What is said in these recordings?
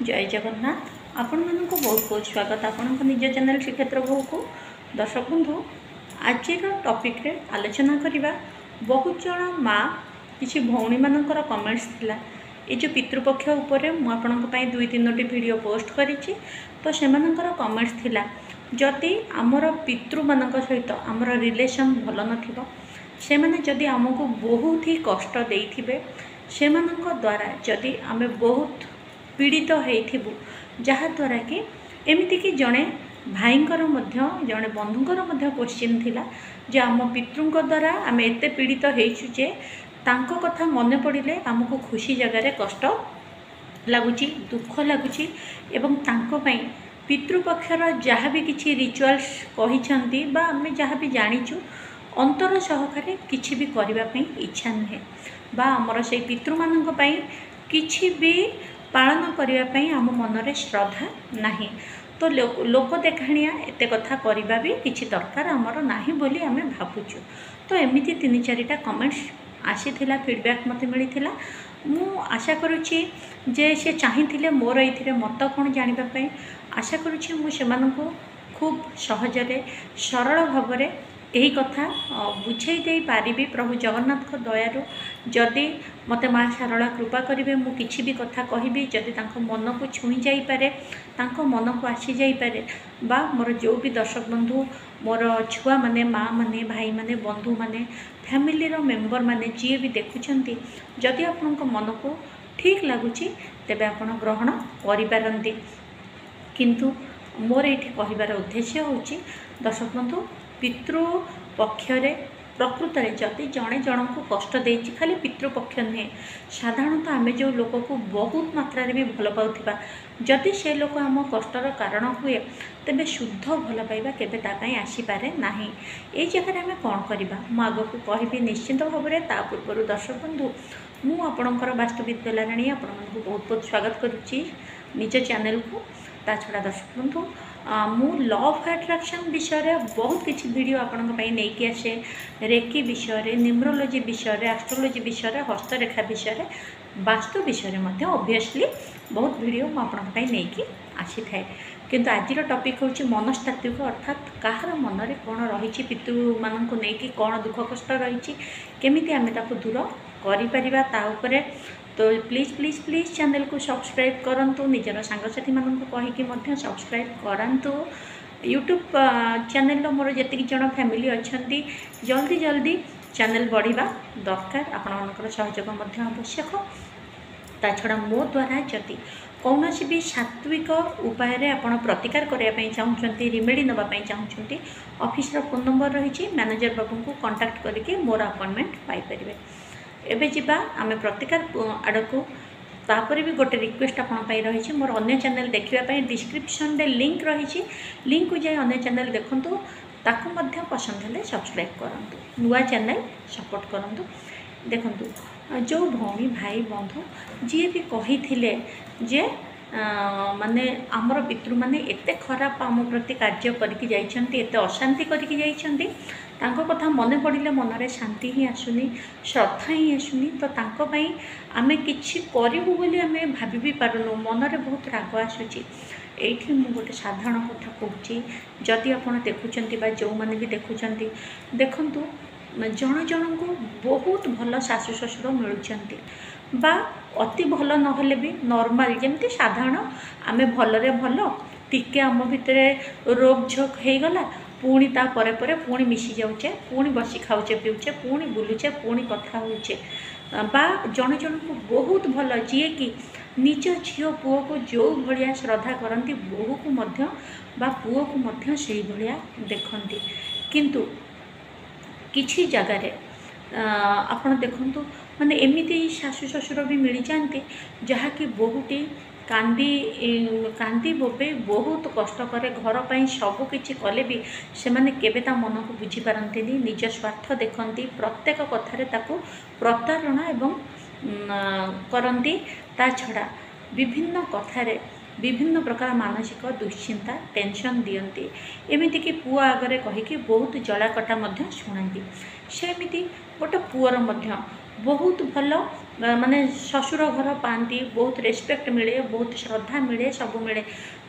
जय जगन्नाथ आपण मानक बहुत बहुत स्वागत आपण निज चैनल श्रीक्षेत्र बहु को दर्शक बंधु आज टॉपिक रे आलोचना करिबा। बहुत जन माँ किसी भौणी मानकर कमेंट्स थिला ये जो पितृपक्ष उपरे मु आपनक पई 2-3टी वीडियो पोस्ट करिछि तो सेमानकर कमेंट्स थिला जदि आमर पितृ मानक सहित आमर रिलेशन भल नथिबो से माने जदि हमको बहुत ही कष्ट देइथिबे सेमानक द्वारा जदि आमे बहुत पीड़ित होइथिबु जहाँद्वारा कि एमिति कि जड़े भाईंकर मध्य जड़े बंधुंकर मध्य क्वेश्चन थिला जे आम पितृंक द्वारा आम एते पीड़ित होइछु जे तांको कथा मन पड़िले आमको खुशी जगार कष्ट लगुच दुख लगुच एवं तांको पई पितृपक्षर जहाँ भी किसी रिचुअल्स कहिछंती बा आमे जहाँ भी जानिछु अंतर सहकारे किछि भी करबा पई इच्छा नहे बा हमर से पितृ मानक पई किछि भी पालन करने आम मनरे श्रद्धा नहीं तो लोक देखाणिया एते कथा करबा भी किछि दरकार आमर नाही बोली आमे भाबुछु। तो एमिति 3-4टा कमेंट्स आसीथिला फीडबैक मते मिलिथिला मु आशा करूछि जे से चाहिथिले मोर एथिरे मत कोन जानिबा पई आशा करूछि मु सेमानकु खूब सहजरे सरल भावरे यही कथा बुझे दे पारिबी प्रभु जगन्नाथ दयारू जदि मते माँ सारला कृपा करेंगे मु किछि भी कथा कहबी जदि तांको मन को छुई जाई पारे तांको मन को आसी जाई पारे बा मोर जो भी दर्शक बंधु मोर छुआ माने माँ माने भाई माने बंधु माने फैमिली रो मेंबर माने जी भी देखुछंती जदि आपनको मन को ठीक लगुची तेबे आपण ग्रहण करि पारंती। किंतु मोर एठी कहिबार उद्देश्य होची दर्शक बंधु पितृ पक्षरे प्रकृत में जदि जड़े जन को कष्ट देछि खाली पितृपक्ष नुहे साधारणतः आमे जो लोक को बहुत मात्रा भी भल पाउथिबा जदि से लोक आम कष्टर कारण हुए तेबे शुद्ध भल पाइबा केबे ता पई आसी पारे नाही। ए जगह आमे कोन करबा मु आगो को कहबी निश्चित भाव में ता पूर्व दर्शक बंधु मु आपणकर वास्तविक बेलाराणी आपको बहुत बहुत स्वागत करुच्ची निज चैनल को। ता छड़ा दर्शक बंधु मु लॉ ऑफ अट्रैक्शन विषय बहुत किसी वीडियो आपण नहीं आसे रेकी विषय न्यूमरोलॉजी विषय एस्ट्रोलॉजी विषय हस्तरेखा विषय वास्तु विषय ऑब्वियसली बहुत वीडियो मुझे नहीं आसी थाए किंतु आज टॉपिक हूँ मनस्तात्विक अर्थात कहार मनरे कौन रही पितृ मानक नहीं कौन दुख कष्ट रही केमिति आमे ताको दूर करिपरिबा ता उपरे तो प्लीज प्लीज प्लीज चैनल को सब्सक्राइब करंतु निजर सांगसाथी मानक कहीकि मध्य सब्सक्राइब करंतु यूट्यूब चैनल मोर जेतिक जन फैमिली अछंती जल्दी जल्दी चैनल बढ़िबा दरकार आपण मानकर सहयोग मध्य आवश्यक। ता छड़ा मो द्वारा जदि कौन भी सात्विक उपाय आपण प्रतिकार करने चाहते रिमेडी नापी चाहते ऑफिस फोन नंबर रही मैनेजर बाबू को कांटेक्ट करके मोर अपॉइंटमेंट पाइपर। एबे जिबा आमे प्रतिकार आड़ को तापर भी गोटे रिक्वेस्ट आपण रही मोर अन्य चैनल देखापी डिस्क्रिप्शन रे लिंक रही लिंक को जाए अन्य चैनल देखंतु ताकू मध्य पसंद हेले सब्सक्राइब करंतु नुआ चैनल सपोर्ट करंतु। देखंतु जो भौणी भाई बंधु जी भी कही थिले जे माने आमर पितृ माने एते खराब आम प्रति कार्य करके जाइछंती एते अशांति करके जाइछंती तांको कथा मन पड़िले मनरे शांति ही आसुनी श्रद्धा ही आसुनी तो तांको पई आमे किछि करिबु बोली आमे भाबी भी पारुनु मनरे बहुत राग आसुची। एठी मु गोटे साधारण कथा कहूची जदि आपण देखुचंती बा जो माने भी देखुचंती देखंतु जन जन को बहुत भल शाशु शशुर मिलुचंती बा अति भल नहले भी नॉर्मल जमती साधारण आमे भलरे भल टिके आम भितर रोग झोक हो गला पुणी ता परे परे पुणी मिसी जाऊचे पुणी बसी खाऊचे पीऊचे पुणी बुलुचे पुणी कथा होचे बा जन जन को बहुत भल जी कि निज झील पुओ को जो भाया श्रद्धा करती बोहू को मध्य बा पुओ को मध्य से भाया देखती किंतु किछि जगार आपण देखंतु माने एमिति शाशु शशुर भी मिल जाती जहाँकि बहुटी कांदी कांदी बोबे बहुत कष्ट करे घर पर सबकि कले भी से माने केबे ता मन को बुझी पारती निज स्वार्थ देखती प्रत्येक कथार ताको प्रतारणा एवं करती ता छड़ा विभिन्न कथार विभिन्न प्रकार मानसिक दुश्चिंता टेंशन दियंती एमिति कि पुआ आगरे कहीकि बहुत जलाकटा शुणाती सेमिति गोटे पुअर बहुत भल माने शशुर घर पाती बहुत रेस्पेक्ट मिले बहुत श्रद्धा मिले सब मिले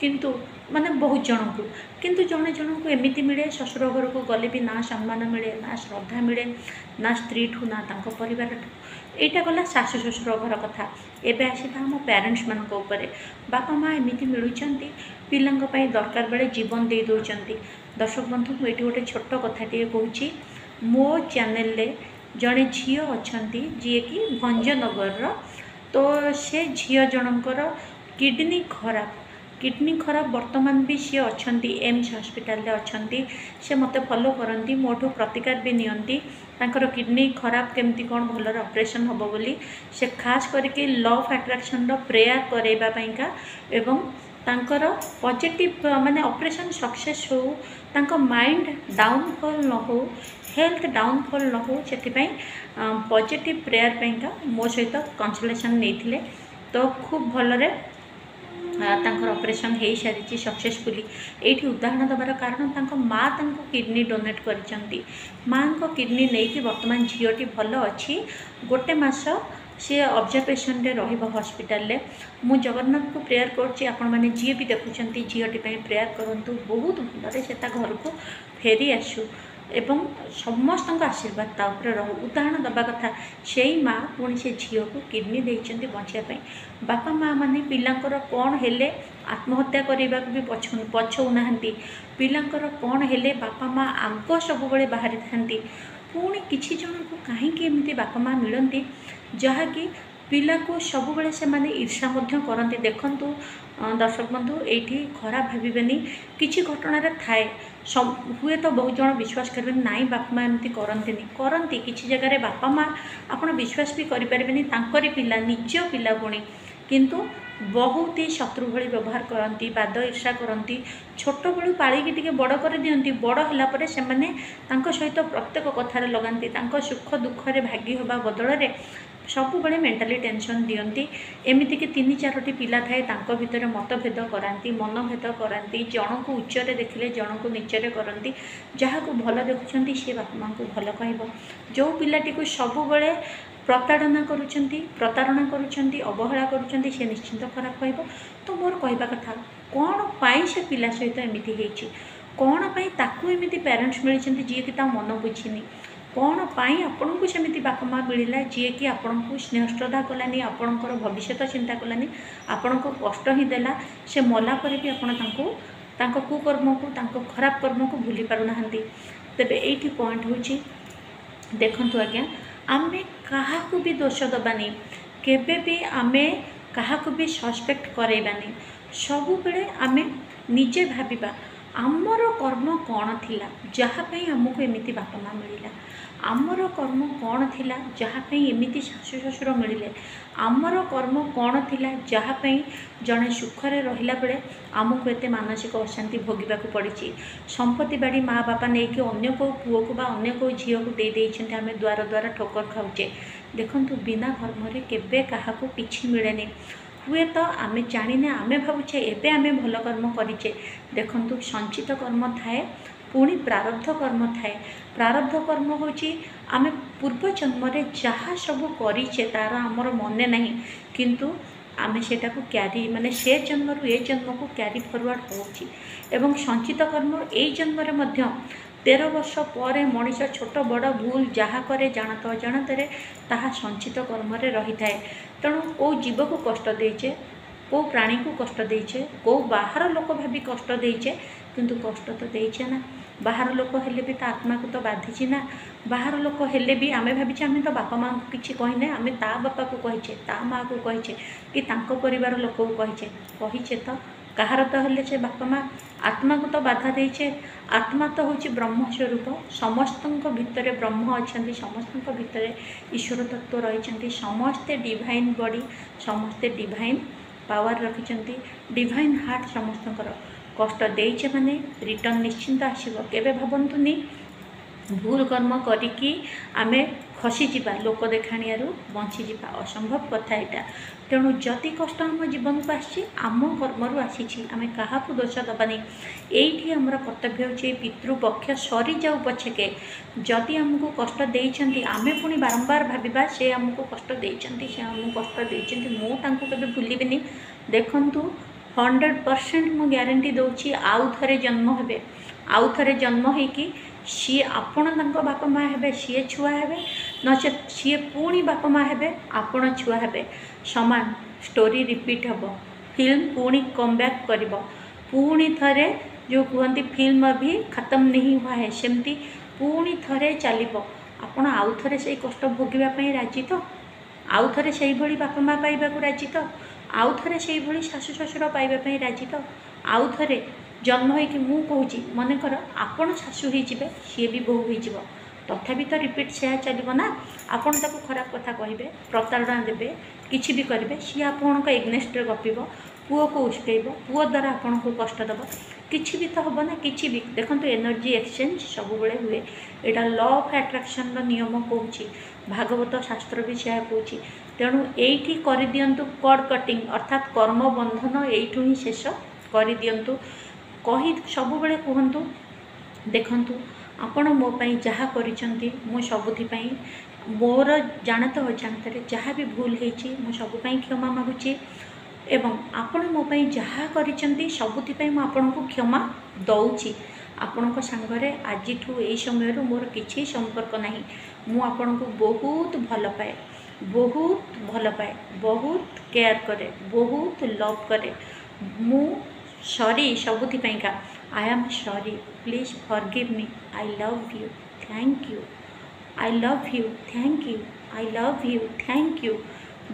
किंतु माने बहुत जन को किंतु जड़े जन को एमती मिले शशुर घर को गले भी ना सम्मान मिले ना श्रद्धा मिले ना स्त्री ठू ना तांको परिवार ठू एटा गला शाशु शशुर घर कथा एबे आसीता हम पेरेंट्स मान ऊपर बापा माँ एमती मिलुचंती पिलांक पई दरकार बेले जीवन दे दउचंती। दर्शक बंधु मुझे गोटे छोट कथाटे कहूँ मो चैनल रे जड़े झील अच्छा जी कि भंजनगर तो से झील जनकर किडनी खराब वर्तमान भी सी अच्छा एम्स हॉस्पिटल अच्छा से मत फॉलो करती मोठू प्रतिकार भी नियंती तांकर किडनी खराब केमती कौन भलर ऑपरेशन हम बोली से खास करके लॉ ऑफ अट्रैक्शन रो प्रेयर करवाइका एवं तांकर पॉजिटिव माने ऑपरेशन सक्सेस हो तांको माइंड डाउनफॉल न हो हेल्थ डाउनफॉल न हो से पॉजिटिव प्रेयर पाइका मो सहित कंसल्टेशन नहीं तो खूब भलरे तांकर ऑपरेशन हो सारी सक्सेसफुली ये उदाहरण दबार कारण तांको माँ तांको किडनी डोनेट करचंती माँ को किडनी नहीं कि वर्तमान झीलटी भल अच्छी गोटे मास सी ऑब्जर्वेशन रे रहिबो हॉस्पिटल ले मु जगन्नाथ को प्रेयर करछि आपण माने जी भी देखुचंती झीलटी पई प्रेयर करंतु बहुत भलरे सेता घर को फेरी आसु एवं समस्त आशीर्वाद ता ऊपर रहू उदाहरण दबा कथा से माँ पुणी से झील को किडनी देइचंती बचाई बापा माँ माने पिलांकर कौन हेले आत्महत्या करने भी पछौ नाहंती पिलांकर कौन हेले बापा माँ आंक सब बड़े बाहरी थांती पुणी किछि जन को कहीं एमती बापा माँ मिलती जहाँकि पिला को सब बड़े से माने ईर्षा मध्य करते देखंतु दर्शक बंधु ये खराब भावेनि किसी घटना थाए हुए तो बहुत जन विश्वास करें नाई बापा माँ एमती करती किसी जगह बापा माँ आप विश्वास भी करें पिला निज पिला पुणी किंतु बहुत ही शत्रु भली व्यवहार करती बाद ईर्षा करती छोट बड़ू पालिकी टी बड़ कर दिखती बड़ है सहित प्रत्येक कथार लगाती सुख दुखे भागी होगा बदल में सब बड़े मेंटाली टेंशन दियंती एमती कि 3-4टी पिला थाए तांको भितर मतभेद कराती मनभेद कराती जन को उच्चरे देखिले जन को नीचरे करती जहाँ को भल देखुं सी बापा माँ को भल कह जो पिलाटी को सब बड़े प्रताड़ना प्रतारणा करुँच अवहेला करुँच से निश्चिंत खराब कह तो मोर कहवा कथा कौन पाई से पिला सहित एमती होती कौन पाई ताकू एमती पेरेंट्स मिली जी कि मन बुझीनी कौन पाई आपण को सेमती बापा माँ मिलला जी कि आपण को स्नेह श्रद्धा कलानी आपणकर भविष्य चिंता कलानी आपण को कष्ट ही देला से मला पर भी आपण कुकर्म को खराब कर्म को भूली पारना तेरे ये पॉइंट हूँ देखंतु आज्ञा आमे कहा को भी दोष दबानी केबे भी आमे कहा को भी सस्पेक्ट करैबानी सबु बेले आमे निजे भाबिबा आमर कर्म कौन थिला जहाँपाई आमको एमती बापा माँ मिलला आमर कर्म कौन थिला जहाँपाई एमती शाशु शशुर मिले आमर कर्म कौन थिला जहाँपाई जड़े सुखरे रहिला बेले आमको एते मानसिक अशांति भोगिबा को पड़ी संपत्ति बाड़ी माँ बापा नहीं कि अन्य को पुओ को अन्य को झील को दे देइछन्ते आमे द्वार द्वार ठोकर खाऊचे देखंतु बिना कर्म केबे काहाको किछि मिलेनी हुए तो आमे जाने आमे भावुचे एबे आमे भल कर्म करिचे देखंतु संचित कर्म थाए पुणी प्रारब्ध कर्म थाए प्रारब्ध कर्म होची आमे पूर्व जन्म रे जहाँ सब करिचे तार आमर मने नहीं किंतु आमे सेटा को क्यारी माने से जन्म रु ए जन्म को क्यारी फॉरवर्ड होची एवं संचित कर्म ए जन्म रे मध्य 13 वर्ष पर मनीष छोट बड़ भूल जहाँ करे जानत अजाणत ताहा संचित कर्म रे रही थाए तेणु कौ जीव को कष्ट देचे कौ प्राणी को कष्ट देचे कौ बाहर लोक भाभी कष्ट देचे किंतु कष्ट तो देचे ना बाहर लोक हेले भी ता आत्मा को तो बाधिची ना बाहर लोक हेले भी आमे भाभी आमे तो बापा माँ को किसी कहने आमे ता बापा को कहीचे ता माँ को कहीचे कि तांको परिवार लोक को कहीचे तो कहार तो हेले से बापा माँ आत्मा को तो बाधा देचे आत्मा तो हूँ ब्रह्म स्वरूप समस्त भितर ब्रह्म अच्छा समस्त भितर ईश्वर तत्व रही समस्ते डिवाइन बॉडी समस्ते डिवाइन पावर रखिंट डिवाइन हार्ट समस्त कष्ट देचे माने रिटर्न निश्चिंत आसो केबे भावतुनि भूल कर्म करिकी आमे खसीजा लोक देखाणिया बंचीजा असंभव कथा यहाँ। तेणु जदि कष्ट आम जीवन को आम कर्मर आसी आम क्या दोष दबानी। यही आमर कर्तव्य होचे पितृपक्ष सरी जाऊ पछके जदि आमको कष्ट देइछंती आमे पुणी बारंबार भाविबा से आमको कष्ट देइछंती से आमको कष्ट देइछंती मु तांको केबे भूलिबिनी। देखंतु 100% मु ग्यारंटी दउची आउ थरे जन्म हेबे आउ थरे जन्म होइकी सी आपण तांको बापा माँ हेबे सी छुआ हेबे नचे सी पुणी बापा माँ हेबे आपण छुआ हेबे समान स्टोरी रिपीट हेबो फिल्म पुणी कम बैक करिवो पुणी थरे जो कहते फिल्म भी खत्म नहीं हुआ है सेमती पुणी थरे चलिबो आपण आउ थरे से कष्ट भोगिबा पई राजी तो आउ थरे सेही भली बापा माँ पाइबाकू राजी तो आउ थरे सेही भली शाशु शशुर पाइबा पई राजी तो आउ थरे जन्म होइकि मु कहूँ मनकर आपण शाशु होइजिबे सी भी बोहू होइजिबो तथापि तो रिपीट से चलिबो ना। आपण ताको खराब कथा कहिबे प्रताड़ना देबे किछि भी करिवे सी आपणक एग्नेस्ट गपिबो पुओ को उस्केइबो पुओ द्वारा आपन को कष्ट देबो किछि भी तो हबो ना किछि भी। देखंतु एनर्जी एक्सचेंज सब बेले हुए एटा लॉ ऑफ अट्रैक्शन रो नियम कहूँ भागवत शास्त्र भी से कहूँ। तेणु एठी करि दियंतु कॉर्ड कटिंग अर्थात कर्म बंधन एठू ही शेष करि दियंतु कहि सब बेले कहंतु देखंतु आपण मो पई जहा करिसंती मो सबुथि पई मोर जानत अजाणत जहाँ भी भूल होइछि मो सब पई क्षमा मागुछि एवं आपण मो पई जहा करिसंती सबुथि पई मो आपण को क्षमा दउछि। आपणक सांगरे आजिठू एई समय मोर किछि संपर्क नाही मु आपण को बहुत भल पाए बहुत केयर करे बहुत लव करे मु सॉरी सबुथि पई का I am sorry please forgive me I love you thank you I love you thank you I love you thank you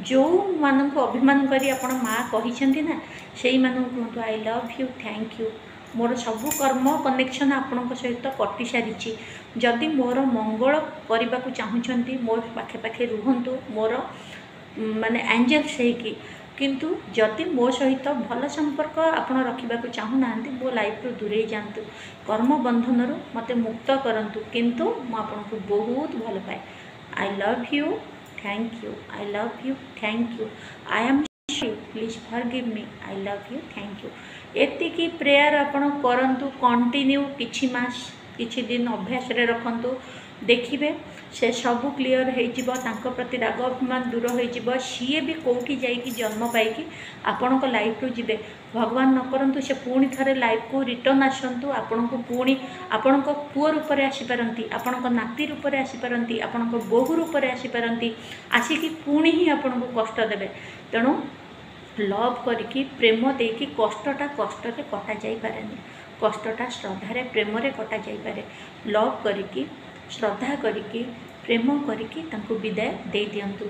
जो मान को अभिमान करी आपण माँ कही ना से कहतु I love you thank you मोर सबू कर्म कनेक्शन आपण सहित कटि सारी जदि मोर मंगल करने को चाहूँगी मोर पाखे पाखे रुहतु मोर माने एंजल्स है किंतु जदि मो सहित भल संपर्क आपण रखा चाहूना मो लाइफ रू दूरे जातु कर्म बंधन मते मुक्त करंतु किंतु मुझे बहुत भल पाए I love you thank you I love you thank you I am please forgive me I love you thank you एतिकी प्रेयर आपण करंतु कंटिन्यू किछि मास किछि दिन अभ्यास रे रखंतु देखिबे से सब क्लीयर हो प्रति राग अभिमान दूर हो सी भी कौटी जाइकी जन्म पाई आपण को लाइफ रू जीवे भगवान न करंतु से पुणी थरे लाइफ को रिटर्न आसतु आपण को पुणी आपण को पुओ रूप में आसीपारती आपण को नाती रूप में आसीपारती आपण को बोहू रूप में आसीपारती आसिकी पुणी ही आपण को कष्ट देवे। तेणु लव करके प्रेम देकी कष्टा कष्ट कटा जाई पारेनी कष्टा श्रद्धारे प्रेम कटा जाई पारे लव करके श्रद्धा करके प्रेम करके तांको विदाय दे दियंतु।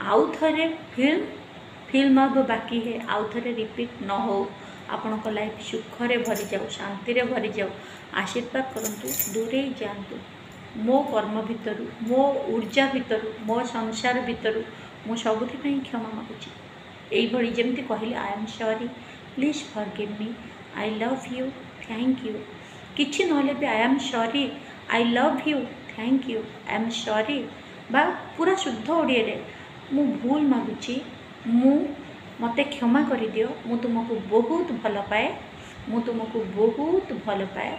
आउ थरे फिल्म अब बाकी है आउ थरे रिपीट न हो आपण को लाइफ सुख रे भरी जाऊ शांति रे भरी जाऊ आशीर्वाद करंतु दूरे जातु मो कर्म भितर मो ऊर्जा भितर मो संसार भितर मो सबुथि क्षमा मागुची यही भली जमती कहले I am sorry please forgive me I love you thank you किछि नहले भी I am sorry I love you thank you I am sorry बा पूरा शुद्ध ओडिया रे मु भूल मागुची मु मते क्षमा कर दियो मु तुमको बहुत भल पाए मु तुमको बहुत भल पाए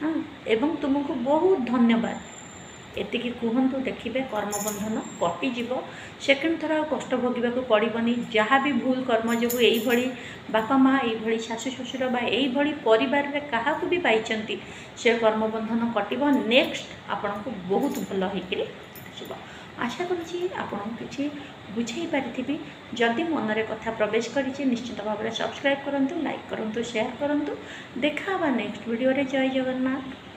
हाँ एवं तुमको बहुत धन्यवाद एतिकी कहतु देखिए कर्मबंधन कटिज सेकेंड थर कष्ट भोगवाक पड़ोनी जहाँ भी भूल कर्म जो यही बापा माँ यही शाशु शशुर यही परिवार रे क्या भी पाई से कर्मबंधन कटिब नेक्स्ट आपण को बहुत भल होकर आसब। आशा करुँची आपन किसी बुझे पारि जदि मनरे कथा प्रवेश करी निश्चित भाव में सब्सक्राइब करूँ लाइक करूँ शेयर करूँ देखा नेक्स्ट वीडियो रे जय जगन्नाथ।